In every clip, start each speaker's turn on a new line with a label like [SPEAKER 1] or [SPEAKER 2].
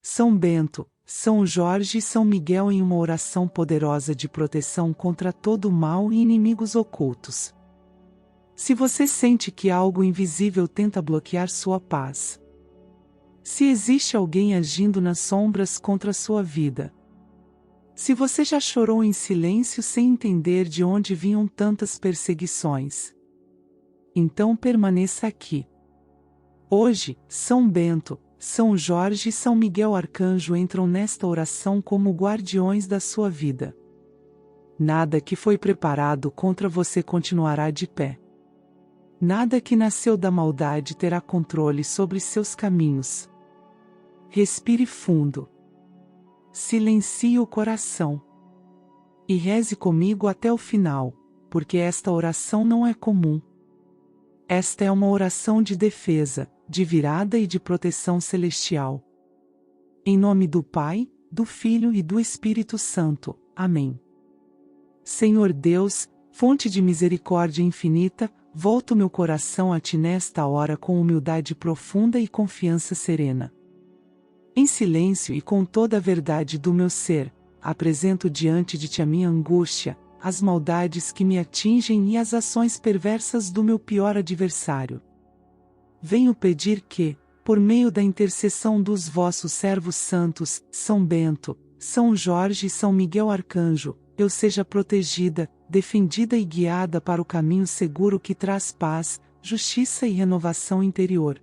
[SPEAKER 1] São Bento, São Jorge e São Miguel em uma oração poderosa de proteção contra todo o mal e inimigos ocultos. Se você sente que algo invisível tenta bloquear sua paz. Se existe alguém agindo nas sombras contra sua vida. Se você já chorou em silêncio sem entender de onde vinham tantas perseguições. Então permaneça aqui. Hoje, São Bento, São Jorge e São Miguel Arcanjo entram nesta oração como guardiões da sua vida. Nada que foi preparado contra você continuará de pé. Nada que nasceu da maldade terá controle sobre seus caminhos. Respire fundo. Silencie o coração. E reze comigo até o final, porque esta oração não é comum. Esta é uma oração de defesa, de virada e de proteção celestial. Em nome do Pai, do Filho e do Espírito Santo. Amém. Senhor Deus, fonte de misericórdia infinita, volto meu coração a Ti nesta hora com humildade profunda e confiança serena. Em silêncio e com toda a verdade do meu ser, apresento diante de Ti a minha angústia, as maldades que me atingem e as ações perversas do meu pior adversário. Venho pedir que, por meio da intercessão dos vossos servos santos, São Bento, São Jorge e São Miguel Arcanjo, eu seja protegida, defendida e guiada para o caminho seguro que traz paz, justiça e renovação interior.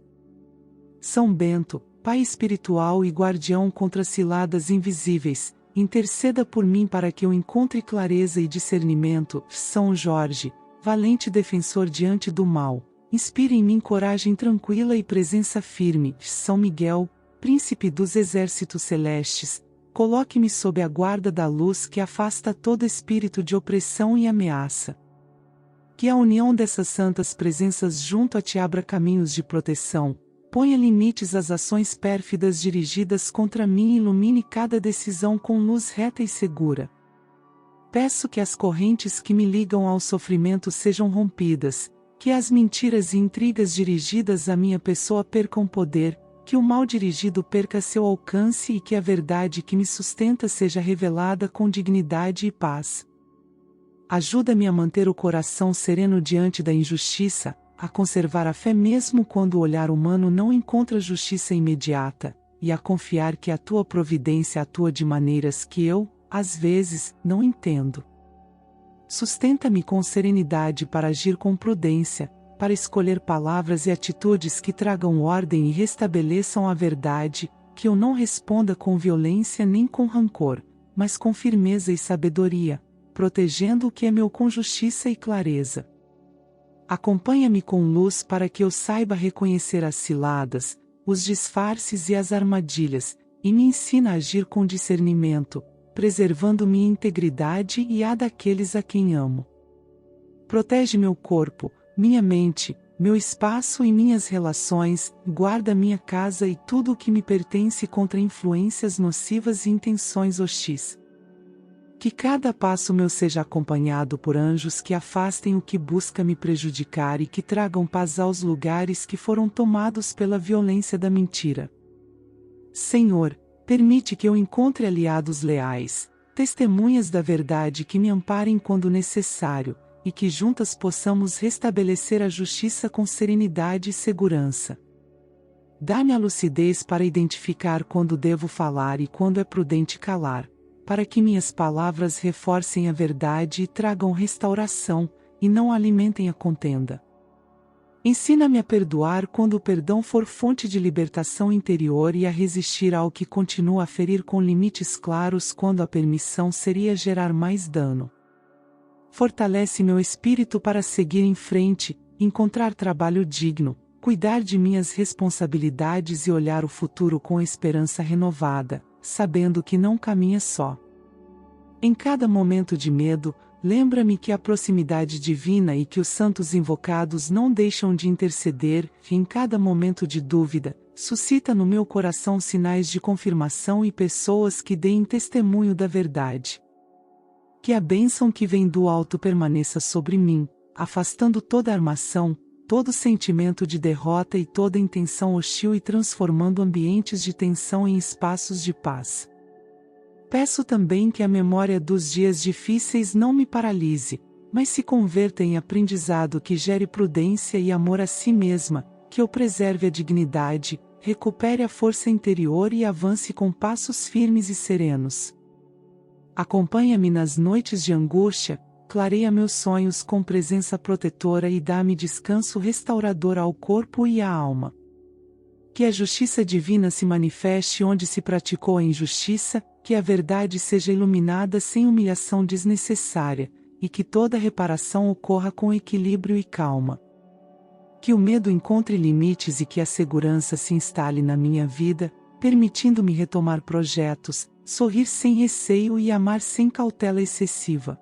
[SPEAKER 1] São Bento, Pai espiritual e guardião contra ciladas invisíveis, interceda por mim para que eu encontre clareza e discernimento. São Jorge, valente defensor diante do mal, inspire em mim coragem tranquila e presença firme. São Miguel, príncipe dos exércitos celestes, coloque-me sob a guarda da luz que afasta todo espírito de opressão e ameaça. Que a união dessas santas presenças junto a Ti abra caminhos de proteção, ponha limites às ações pérfidas dirigidas contra mim e ilumine cada decisão com luz reta e segura. Peço que as correntes que me ligam ao sofrimento sejam rompidas, que as mentiras e intrigas dirigidas à minha pessoa percam poder, que o mal dirigido perca seu alcance e que a verdade que me sustenta seja revelada com dignidade e paz. Ajuda-me a manter o coração sereno diante da injustiça, a conservar a fé mesmo quando o olhar humano não encontra justiça imediata, e a confiar que a Tua providência atua de maneiras que eu, às vezes, não entendo. Sustenta-me com serenidade para agir com prudência, para escolher palavras e atitudes que tragam ordem e restabeleçam a verdade, que eu não responda com violência nem com rancor, mas com firmeza e sabedoria, protegendo o que é meu com justiça e clareza. Acompanha-me com luz para que eu saiba reconhecer as ciladas, os disfarces e as armadilhas, e me ensina a agir com discernimento, preservando minha integridade e a daqueles a quem amo. Protege meu corpo, minha mente, meu espaço e minhas relações, guarda minha casa e tudo o que me pertence contra influências nocivas e intenções hostis. Que cada passo meu seja acompanhado por anjos que afastem o que busca me prejudicar e que tragam paz aos lugares que foram tomados pela violência da mentira. Senhor, permite que eu encontre aliados leais, testemunhas da verdade que me amparem quando necessário, e que juntas possamos restabelecer a justiça com serenidade e segurança. Dá-me a lucidez para identificar quando devo falar e quando é prudente calar, para que minhas palavras reforcem a verdade e tragam restauração, e não alimentem a contenda. Ensina-me a perdoar quando o perdão for fonte de libertação interior e a resistir ao que continua a ferir com limites claros quando a permissão seria gerar mais dano. Fortalece meu espírito para seguir em frente, encontrar trabalho digno, cuidar de minhas responsabilidades e olhar o futuro com esperança renovada, sabendo que não caminha só. Em cada momento de medo, lembra-me que a proximidade divina e que os santos invocados não deixam de interceder, e em cada momento de dúvida, suscita no meu coração sinais de confirmação e pessoas que deem testemunho da verdade. Que a bênção que vem do alto permaneça sobre mim, afastando toda armação, todo sentimento de derrota e toda intenção hostil e transformando ambientes de tensão em espaços de paz. Peço também que a memória dos dias difíceis não me paralise, mas se converta em aprendizado que gere prudência e amor a si mesma, que eu preserve a dignidade, recupere a força interior e avance com passos firmes e serenos. Acompanha-me nas noites de angústia, clareia meus sonhos com presença protetora e dá-me descanso restaurador ao corpo e à alma. Que a justiça divina se manifeste onde se praticou a injustiça, que a verdade seja iluminada sem humilhação desnecessária, e que toda reparação ocorra com equilíbrio e calma. Que o medo encontre limites e que a segurança se instale na minha vida, permitindo-me retomar projetos, sorrir sem receio e amar sem cautela excessiva.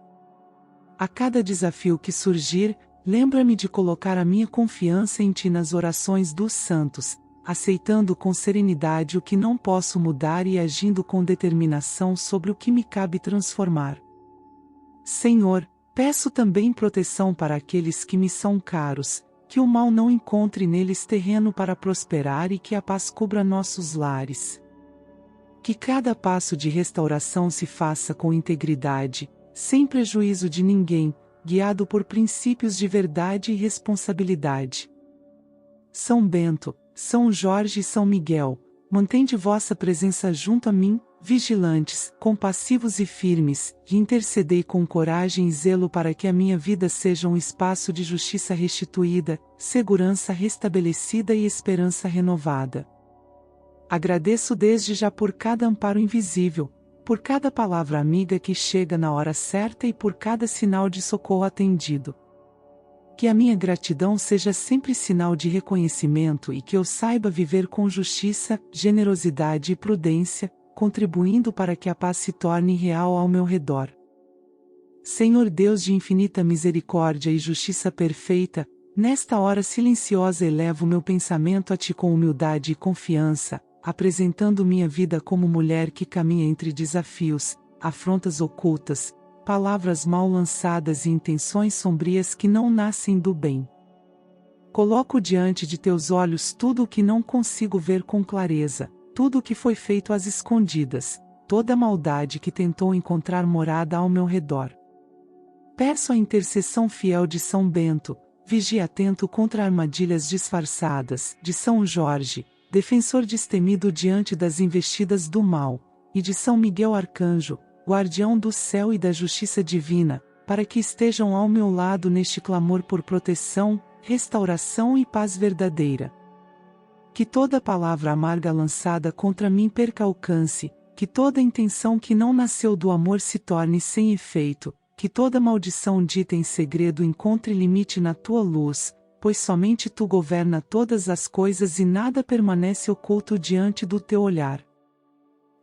[SPEAKER 1] A cada desafio que surgir, lembra-me de colocar a minha confiança em Ti nas orações dos santos, aceitando com serenidade o que não posso mudar e agindo com determinação sobre o que me cabe transformar. Senhor, peço também proteção para aqueles que me são caros, que o mal não encontre neles terreno para prosperar e que a paz cubra nossos lares. Que cada passo de restauração se faça com integridade, sem prejuízo de ninguém, guiado por princípios de verdade e responsabilidade. São Bento, São Jorge e São Miguel, mantende vossa presença junto a mim, vigilantes, compassivos e firmes, e intercedei com coragem e zelo para que a minha vida seja um espaço de justiça restituída, segurança restabelecida e esperança renovada. Agradeço desde já por cada amparo invisível, por cada palavra amiga que chega na hora certa e por cada sinal de socorro atendido. Que a minha gratidão seja sempre sinal de reconhecimento e que eu saiba viver com justiça, generosidade e prudência, contribuindo para que a paz se torne real ao meu redor. Senhor Deus de infinita misericórdia e justiça perfeita, nesta hora silenciosa elevo meu pensamento a Ti com humildade e confiança, apresentando minha vida como mulher que caminha entre desafios, afrontas ocultas, palavras mal lançadas e intenções sombrias que não nascem do bem. Coloco diante de Teus olhos tudo o que não consigo ver com clareza, tudo o que foi feito às escondidas, toda a maldade que tentou encontrar morada ao meu redor. Peço a intercessão fiel de São Bento, vigia atento contra armadilhas disfarçadas, de São Jorge, defensor destemido diante das investidas do mal, e de São Miguel Arcanjo, guardião do céu e da justiça divina, para que estejam ao meu lado neste clamor por proteção, restauração e paz verdadeira. Que toda palavra amarga lançada contra mim perca alcance, que toda intenção que não nasceu do amor se torne sem efeito, que toda maldição dita em segredo encontre limite na Tua luz, pois somente Tu governa todas as coisas e nada permanece oculto diante do Teu olhar.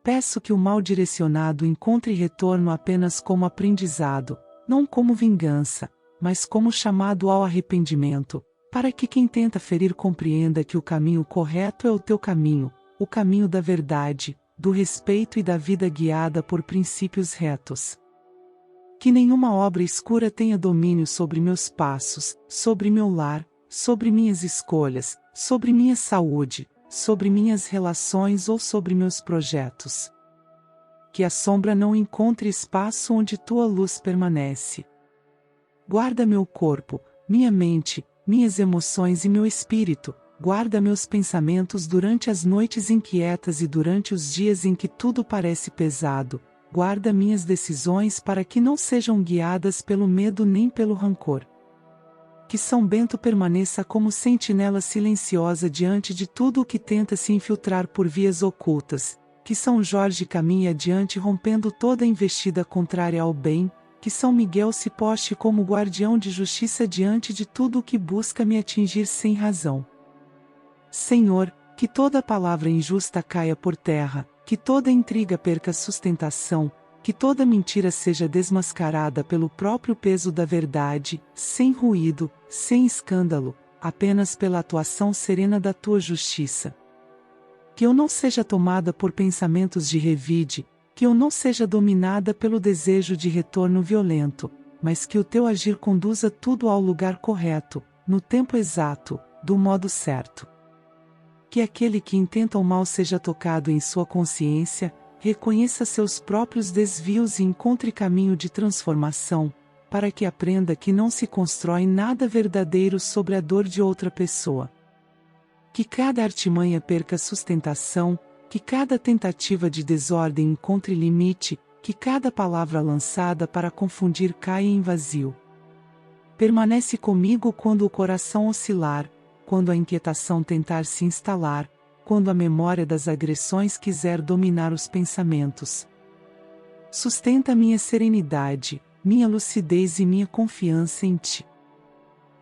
[SPEAKER 1] Peço que o mal direcionado encontre retorno apenas como aprendizado, não como vingança, mas como chamado ao arrependimento, para que quem tenta ferir compreenda que o caminho correto é o Teu caminho, o caminho da verdade, do respeito e da vida guiada por princípios retos. Que nenhuma obra escura tenha domínio sobre meus passos, sobre meu lar, sobre minhas escolhas, sobre minha saúde, sobre minhas relações ou sobre meus projetos. Que a sombra não encontre espaço onde Tua luz permanece. Guarda meu corpo, minha mente, minhas emoções e meu espírito, guarda meus pensamentos durante as noites inquietas e durante os dias em que tudo parece pesado, guarda minhas decisões para que não sejam guiadas pelo medo nem pelo rancor. Que São Bento permaneça como sentinela silenciosa diante de tudo o que tenta se infiltrar por vias ocultas, que São Jorge caminhe adiante rompendo toda investida contrária ao bem, que São Miguel se poste como guardião de justiça diante de tudo o que busca me atingir sem razão. Senhor, que toda palavra injusta caia por terra, que toda intriga perca sustentação, que toda mentira seja desmascarada pelo próprio peso da verdade, sem ruído, sem escândalo, apenas pela atuação serena da Tua justiça. Que eu não seja tomada por pensamentos de revide, que eu não seja dominada pelo desejo de retorno violento, mas que o Teu agir conduza tudo ao lugar correto, no tempo exato, do modo certo. Que aquele que intenta o mal seja tocado em sua consciência, reconheça seus próprios desvios e encontre caminho de transformação, para que aprenda que não se constrói nada verdadeiro sobre a dor de outra pessoa. Que cada artimanha perca sustentação, que cada tentativa de desordem encontre limite, que cada palavra lançada para confundir caia em vazio. Permanece comigo quando o coração oscilar, quando a inquietação tentar se instalar, quando a memória das agressões quiser dominar os pensamentos. Sustenta minha serenidade, minha lucidez e minha confiança em ti.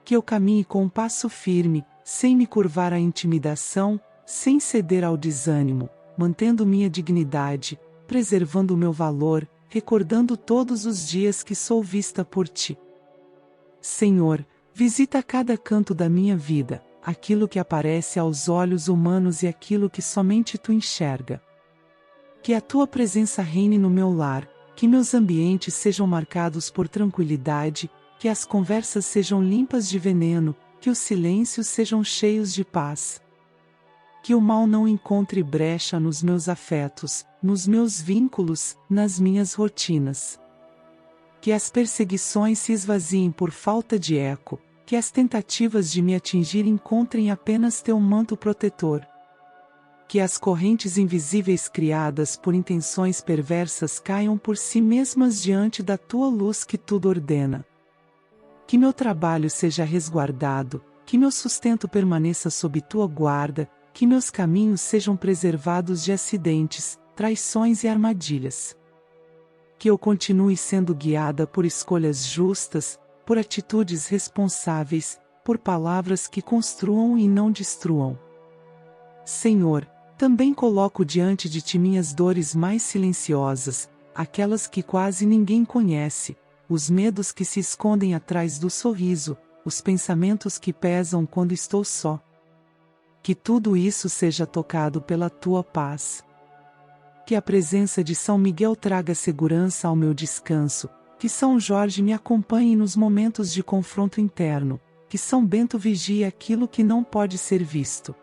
[SPEAKER 1] Que eu caminhe com um passo firme, sem me curvar à intimidação, sem ceder ao desânimo, mantendo minha dignidade, preservando o meu valor, recordando todos os dias que sou vista por ti. Senhor, visita cada canto da minha vida, aquilo que aparece aos olhos humanos e aquilo que somente tu enxerga. Que a tua presença reine no meu lar, que meus ambientes sejam marcados por tranquilidade, que as conversas sejam limpas de veneno, que os silêncios sejam cheios de paz. Que o mal não encontre brecha nos meus afetos, nos meus vínculos, nas minhas rotinas. Que as perseguições se esvaziem por falta de eco, que as tentativas de me atingir encontrem apenas teu manto protetor. Que as correntes invisíveis criadas por intenções perversas caiam por si mesmas diante da tua luz que tudo ordena. Que meu trabalho seja resguardado, que meu sustento permaneça sob tua guarda, que meus caminhos sejam preservados de acidentes, traições e armadilhas. Que eu continue sendo guiada por escolhas justas, por atitudes responsáveis, por palavras que construam e não destruam. Senhor, também coloco diante de ti minhas dores mais silenciosas, aquelas que quase ninguém conhece, os medos que se escondem atrás do sorriso, os pensamentos que pesam quando estou só. Que tudo isso seja tocado pela tua paz. Que a presença de São Miguel traga segurança ao meu descanso, que São Jorge me acompanhe nos momentos de confronto interno, que São Bento vigie aquilo que não pode ser visto.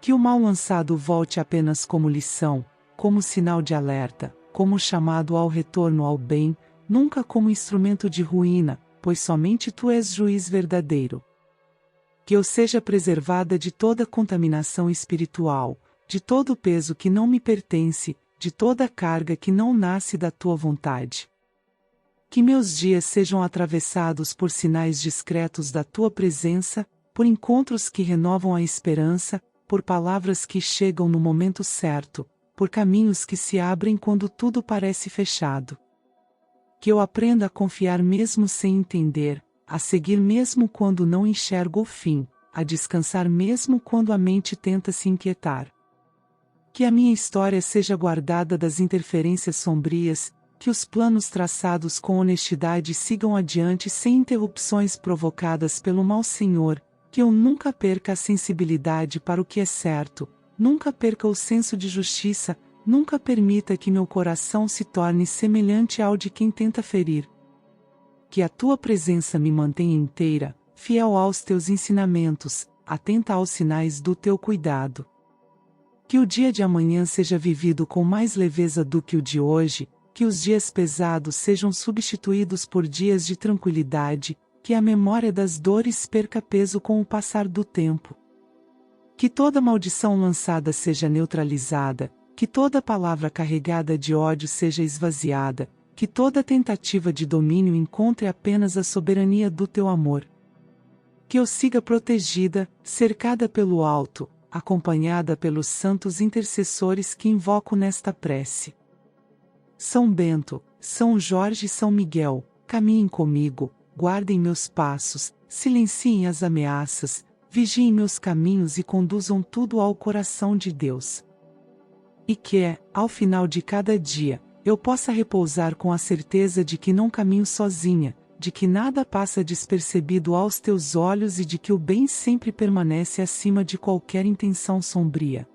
[SPEAKER 1] Que o mal lançado volte apenas como lição, como sinal de alerta, como chamado ao retorno ao bem, nunca como instrumento de ruína, pois somente tu és juiz verdadeiro. Que eu seja preservada de toda contaminação espiritual, de todo o peso que não me pertence, de toda a carga que não nasce da tua vontade. Que meus dias sejam atravessados por sinais discretos da tua presença, por encontros que renovam a esperança, por palavras que chegam no momento certo, por caminhos que se abrem quando tudo parece fechado. Que eu aprenda a confiar mesmo sem entender, a seguir mesmo quando não enxergo o fim, a descansar mesmo quando a mente tenta se inquietar. Que a minha história seja guardada das interferências sombrias, que os planos traçados com honestidade sigam adiante sem interrupções provocadas pelo mau Senhor, que eu nunca perca a sensibilidade para o que é certo, nunca perca o senso de justiça, nunca permita que meu coração se torne semelhante ao de quem tenta ferir. Que a tua presença me mantenha inteira, fiel aos teus ensinamentos, atenta aos sinais do teu cuidado. Que o dia de amanhã seja vivido com mais leveza do que o de hoje, que os dias pesados sejam substituídos por dias de tranquilidade, que a memória das dores perca peso com o passar do tempo. Que toda maldição lançada seja neutralizada, que toda palavra carregada de ódio seja esvaziada, que toda tentativa de domínio encontre apenas a soberania do teu amor. Que eu siga protegida, cercada pelo alto, acompanhada pelos santos intercessores que invoco nesta prece. São Bento, São Jorge e São Miguel, caminhem comigo, guardem meus passos, silenciem as ameaças, vigiem meus caminhos e conduzam tudo ao coração de Deus. E que, ao final de cada dia, eu possa repousar com a certeza de que não caminho sozinha, de que nada passa despercebido aos teus olhos e de que o bem sempre permanece acima de qualquer intenção sombria.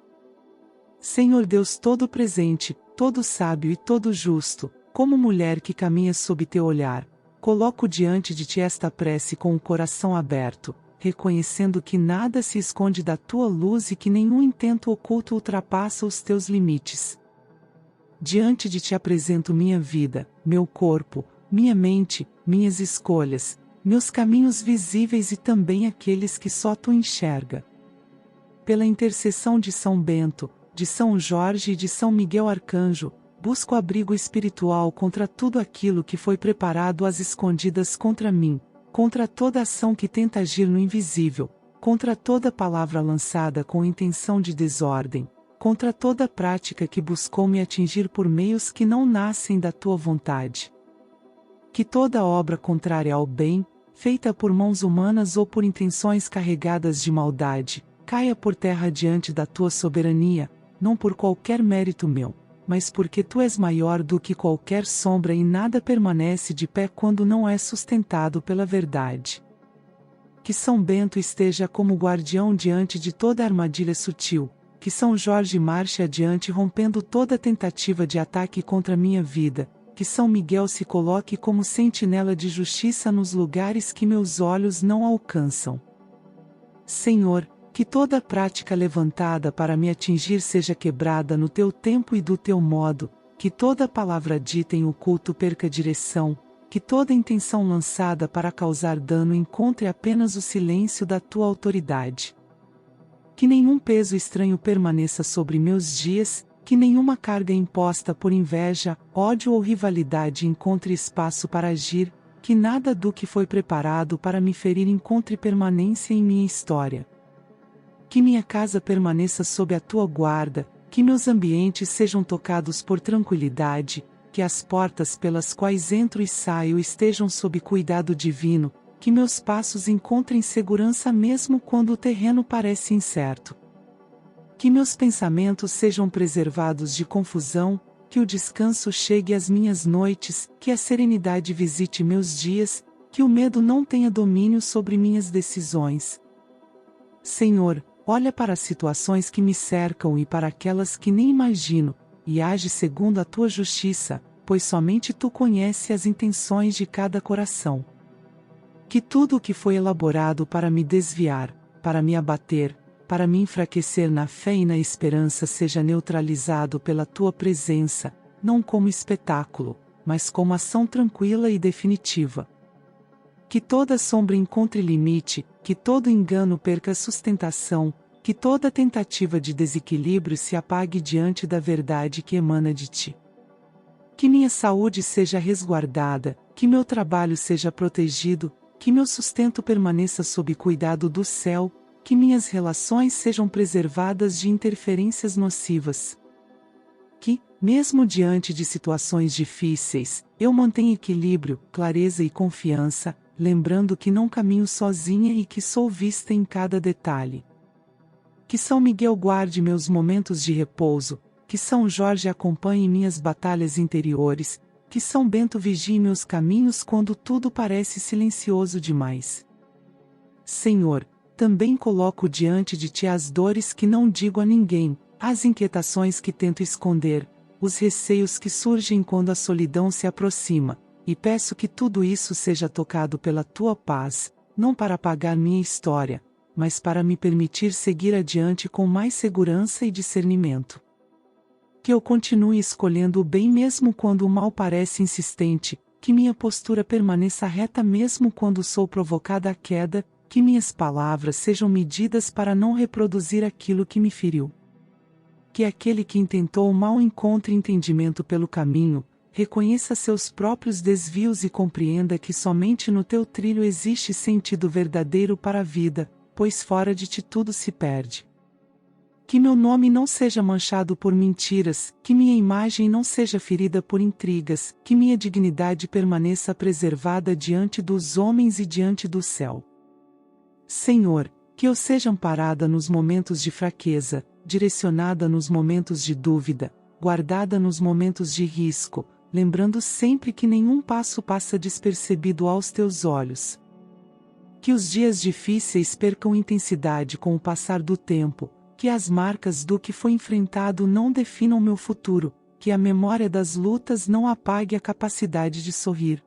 [SPEAKER 1] Senhor Deus todo-presente, todo sábio e todo justo, como mulher que caminha sob teu olhar, coloco diante de ti esta prece com o coração aberto, reconhecendo que nada se esconde da tua luz e que nenhum intento oculto ultrapassa os teus limites. Diante de ti apresento minha vida, meu corpo, minha mente, minhas escolhas, meus caminhos visíveis e também aqueles que só tu enxerga. Pela intercessão de São Bento, de São Jorge e de São Miguel Arcanjo, busco abrigo espiritual contra tudo aquilo que foi preparado às escondidas contra mim, contra toda ação que tenta agir no invisível, contra toda palavra lançada com intenção de desordem, contra toda prática que buscou me atingir por meios que não nascem da tua vontade. Que toda obra contrária ao bem, feita por mãos humanas ou por intenções carregadas de maldade, caia por terra diante da tua soberania, não por qualquer mérito meu, mas porque tu és maior do que qualquer sombra e nada permanece de pé quando não é sustentado pela verdade. Que São Bento esteja como guardião diante de toda armadilha sutil, que São Jorge marche adiante rompendo toda tentativa de ataque contra minha vida, que São Miguel se coloque como sentinela de justiça nos lugares que meus olhos não alcançam. Senhor, que toda prática levantada para me atingir seja quebrada no teu tempo e do teu modo, que toda palavra dita em oculto perca direção, que toda intenção lançada para causar dano encontre apenas o silêncio da tua autoridade. Que nenhum peso estranho permaneça sobre meus dias, que nenhuma carga imposta por inveja, ódio ou rivalidade encontre espaço para agir, que nada do que foi preparado para me ferir encontre permanência em minha história. Que minha casa permaneça sob a tua guarda, que meus ambientes sejam tocados por tranquilidade, que as portas pelas quais entro e saio estejam sob cuidado divino, que meus passos encontrem segurança mesmo quando o terreno parece incerto. Que meus pensamentos sejam preservados de confusão, que o descanso chegue às minhas noites, que a serenidade visite meus dias, que o medo não tenha domínio sobre minhas decisões. Senhor, olha para as situações que me cercam e para aquelas que nem imagino, e age segundo a tua justiça, pois somente tu conheces as intenções de cada coração. Que tudo o que foi elaborado para me desviar, para me abater, para me enfraquecer na fé e na esperança seja neutralizado pela tua presença, não como espetáculo, mas como ação tranquila e definitiva. Que toda sombra encontre limite, que todo engano perca sustentação, que toda tentativa de desequilíbrio se apague diante da verdade que emana de ti. Que minha saúde seja resguardada, que meu trabalho seja protegido, que meu sustento permaneça sob cuidado do céu, que minhas relações sejam preservadas de interferências nocivas. Que, mesmo diante de situações difíceis, eu mantenha equilíbrio, clareza e confiança, lembrando que não caminho sozinha e que sou vista em cada detalhe. Que São Miguel guarde meus momentos de repouso, que São Jorge acompanhe minhas batalhas interiores, que São Bento vigie meus caminhos quando tudo parece silencioso demais. Senhor, também coloco diante de ti as dores que não digo a ninguém, as inquietações que tento esconder, os receios que surgem quando a solidão se aproxima, e peço que tudo isso seja tocado pela tua paz, não para apagar minha história, mas para me permitir seguir adiante com mais segurança e discernimento. Que eu continue escolhendo o bem mesmo quando o mal parece insistente, que minha postura permaneça reta mesmo quando sou provocada à queda, que minhas palavras sejam medidas para não reproduzir aquilo que me feriu. Que aquele que intentou o mal encontre entendimento pelo caminho, reconheça seus próprios desvios e compreenda que somente no teu trilho existe sentido verdadeiro para a vida, pois fora de ti tudo se perde. Que meu nome não seja manchado por mentiras, que minha imagem não seja ferida por intrigas, que minha dignidade permaneça preservada diante dos homens e diante do céu. Senhor, que eu seja amparada nos momentos de fraqueza, direcionada nos momentos de dúvida, guardada nos momentos de risco, lembrando sempre que nenhum passo passa despercebido aos teus olhos. Que os dias difíceis percam intensidade com o passar do tempo, que as marcas do que foi enfrentado não definam meu futuro, que a memória das lutas não apague a capacidade de sorrir.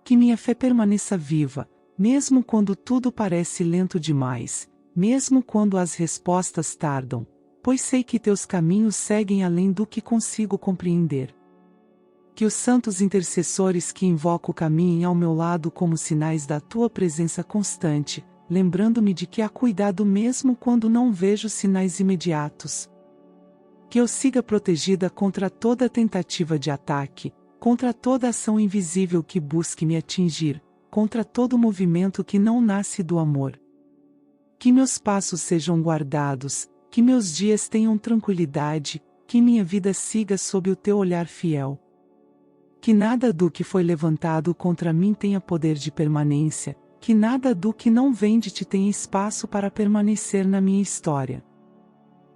[SPEAKER 1] Que minha fé permaneça viva, mesmo quando tudo parece lento demais, mesmo quando as respostas tardam, pois sei que teus caminhos seguem além do que consigo compreender. Que os santos intercessores que invoco caminhem ao meu lado como sinais da tua presença constante, lembrando-me de que há cuidado mesmo quando não vejo sinais imediatos. Que eu siga protegida contra toda tentativa de ataque, contra toda ação invisível que busque me atingir, contra todo movimento que não nasce do amor. Que meus passos sejam guardados, que meus dias tenham tranquilidade, que minha vida siga sob o teu olhar fiel. Que nada do que foi levantado contra mim tenha poder de permanência, que nada do que não vem de ti tenha espaço para permanecer na minha história.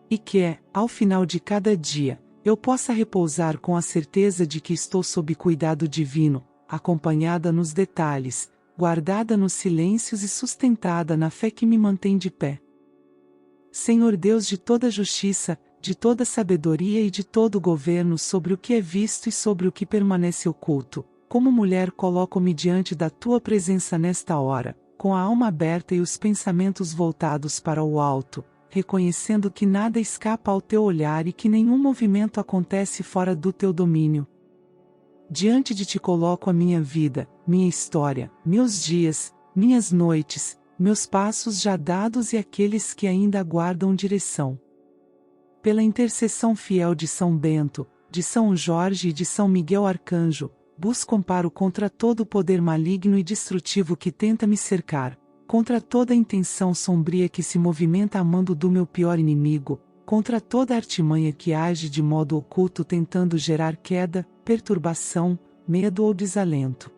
[SPEAKER 1] E que, ao final de cada dia, eu possa repousar com a certeza de que estou sob cuidado divino, acompanhada nos detalhes, guardada nos silêncios e sustentada na fé que me mantém de pé. Senhor Deus de toda justiça, de toda sabedoria e de todo governo sobre o que é visto e sobre o que permanece oculto, como mulher coloco-me diante da tua presença nesta hora, com a alma aberta e os pensamentos voltados para o alto, reconhecendo que nada escapa ao teu olhar e que nenhum movimento acontece fora do teu domínio. Diante de ti coloco a minha vida, minha história, meus dias, minhas noites, meus passos já dados e aqueles que ainda aguardam direção. Pela intercessão fiel de São Bento, de São Jorge e de São Miguel Arcanjo, busco amparo contra todo o poder maligno e destrutivo que tenta me cercar, contra toda intenção sombria que se movimenta a mando do meu pior inimigo, contra toda artimanha que age de modo oculto tentando gerar queda, perturbação, medo ou desalento.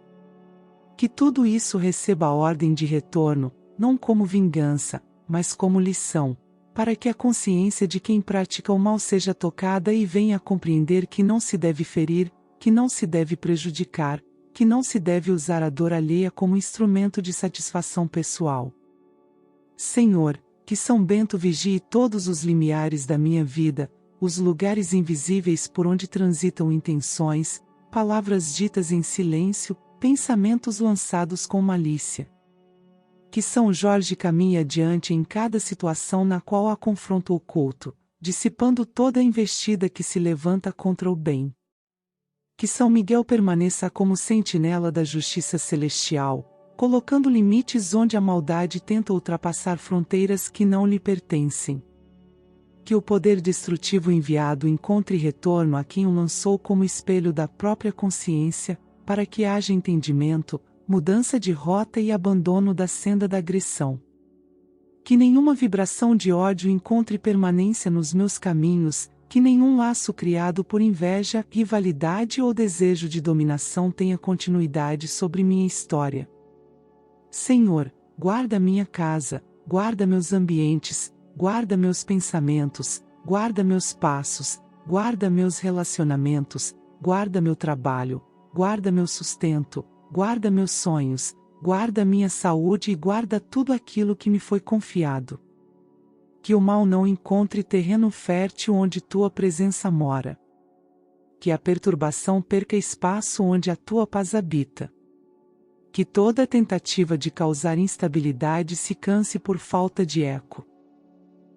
[SPEAKER 1] Que tudo isso receba a ordem de retorno, não como vingança, mas como lição, para que a consciência de quem pratica o mal seja tocada e venha a compreender que não se deve ferir, que não se deve prejudicar, que não se deve usar a dor alheia como instrumento de satisfação pessoal. Senhor, que São Bento vigie todos os limiares da minha vida, os lugares invisíveis por onde transitam intenções, palavras ditas em silêncio, pensamentos lançados com malícia. Que São Jorge caminhe adiante em cada situação na qual há confronto oculto, dissipando toda a investida que se levanta contra o bem. Que São Miguel permaneça como sentinela da justiça celestial, colocando limites onde a maldade tenta ultrapassar fronteiras que não lhe pertencem. Que o poder destrutivo enviado encontre retorno a quem o lançou como espelho da própria consciência, para que haja entendimento, mudança de rota e abandono da senda da agressão. Que nenhuma vibração de ódio encontre permanência nos meus caminhos, que nenhum laço criado por inveja, rivalidade ou desejo de dominação tenha continuidade sobre minha história. Senhor, guarda minha casa, guarda meus ambientes, guarda meus pensamentos, guarda meus passos, guarda meus relacionamentos, guarda meu trabalho, guarda meu sustento, guarda meus sonhos, guarda minha saúde e guarda tudo aquilo que me foi confiado. Que o mal não encontre terreno fértil onde tua presença mora. Que a perturbação perca espaço onde a tua paz habita. Que toda tentativa de causar instabilidade se canse por falta de eco.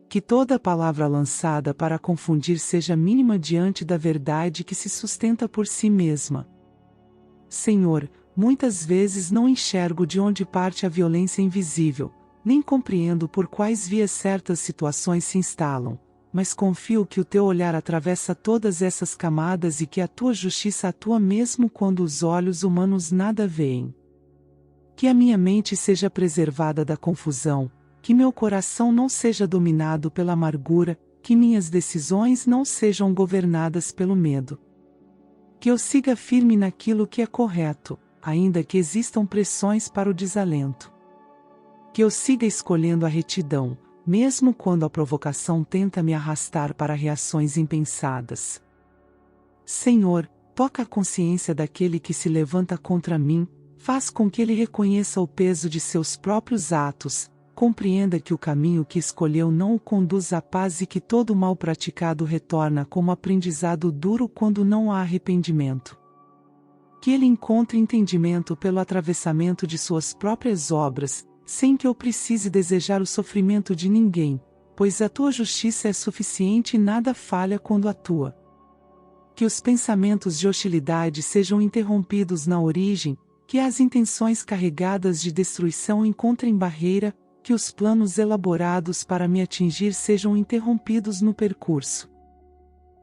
[SPEAKER 1] Que toda palavra lançada para confundir seja mínima diante da verdade que se sustenta por si mesma. Senhor, muitas vezes não enxergo de onde parte a violência invisível, nem compreendo por quais vias certas situações se instalam, mas confio que o teu olhar atravessa todas essas camadas e que a tua justiça atua mesmo quando os olhos humanos nada veem. Que a minha mente seja preservada da confusão, que meu coração não seja dominado pela amargura, que minhas decisões não sejam governadas pelo medo. Que eu siga firme naquilo que é correto, ainda que existam pressões para o desalento. Que eu siga escolhendo a retidão, mesmo quando a provocação tenta me arrastar para reações impensadas. Senhor, toca a consciência daquele que se levanta contra mim, faz com que ele reconheça o peso de seus próprios atos, compreenda que o caminho que escolheu não o conduz à paz e que todo mal praticado retorna como aprendizado duro quando não há arrependimento. que ele encontre entendimento pelo atravessamento de suas próprias obras, sem que eu precise desejar o sofrimento de ninguém, pois a tua justiça é suficiente e nada falha quando atua. Que os pensamentos de hostilidade sejam interrompidos na origem, que as intenções carregadas de destruição encontrem barreira, que os planos elaborados para me atingir sejam interrompidos no percurso.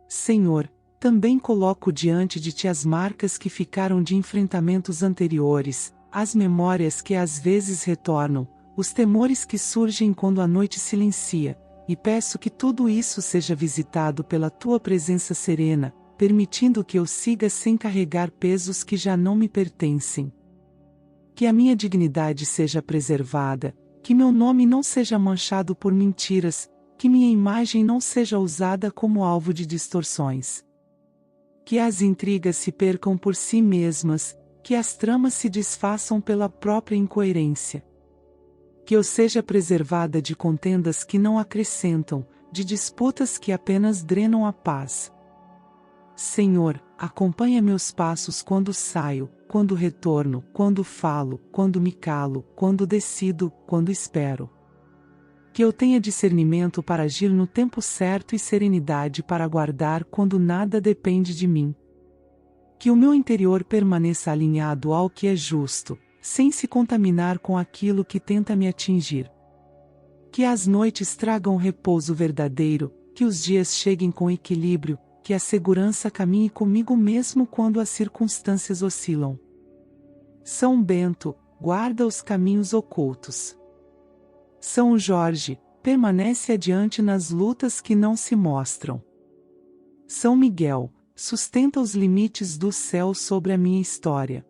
[SPEAKER 1] Senhor, também coloco diante de ti as marcas que ficaram de enfrentamentos anteriores, as memórias que às vezes retornam, os temores que surgem quando a noite silencia, e peço que tudo isso seja visitado pela tua presença serena, permitindo que eu siga sem carregar pesos que já não me pertencem. Que a minha dignidade seja preservada, que meu nome não seja manchado por mentiras, que minha imagem não seja usada como alvo de distorções. Que as intrigas se percam por si mesmas, que as tramas se desfaçam pela própria incoerência. Que eu seja preservada de contendas que não acrescentam, de disputas que apenas drenam a paz. Senhor, acompanha meus passos quando saio, quando retorno, quando falo, quando me calo, quando decido, quando espero. Que eu tenha discernimento para agir no tempo certo e serenidade para aguardar quando nada depende de mim. Que o meu interior permaneça alinhado ao que é justo, sem se contaminar com aquilo que tenta me atingir. Que as noites tragam repouso verdadeiro, que os dias cheguem com equilíbrio, que a segurança caminhe comigo mesmo quando as circunstâncias oscilam. São Bento, guarda os caminhos ocultos. São Jorge, permanece adiante nas lutas que não se mostram. São Miguel, sustenta os limites do céu sobre a minha história.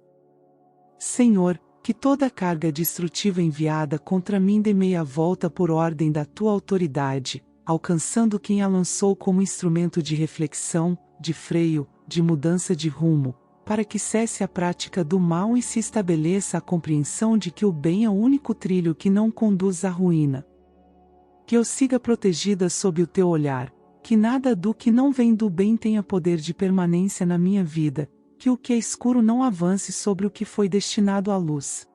[SPEAKER 1] Senhor, que toda carga destrutiva enviada contra mim dê meia volta por ordem da tua autoridade, alcançando quem a lançou como instrumento de reflexão, de freio, de mudança de rumo, para que cesse a prática do mal e se estabeleça a compreensão de que o bem é o único trilho que não conduz à ruína. Que eu siga protegida sob o teu olhar, que nada do que não vem do bem tenha poder de permanência na minha vida, que o que é escuro não avance sobre o que foi destinado à luz.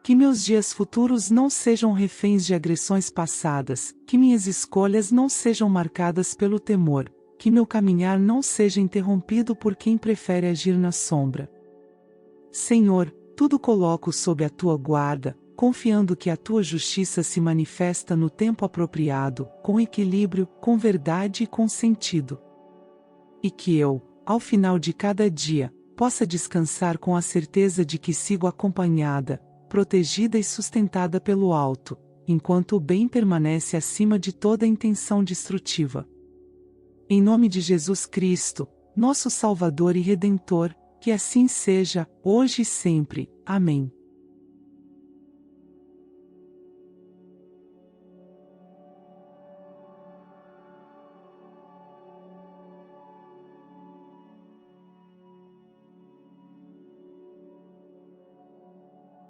[SPEAKER 1] Que meus dias futuros não sejam reféns de agressões passadas, que minhas escolhas não sejam marcadas pelo temor, que meu caminhar não seja interrompido por quem prefere agir na sombra. Senhor, tudo coloco sob a tua guarda, confiando que a tua justiça se manifesta no tempo apropriado, com equilíbrio, com verdade e com sentido. E que eu, ao final de cada dia, possa descansar com a certeza de que sigo acompanhada, protegida e sustentada pelo alto, enquanto o bem permanece acima de toda intenção destrutiva. Em nome de Jesus Cristo, nosso Salvador e Redentor, que assim seja, hoje e sempre. Amém.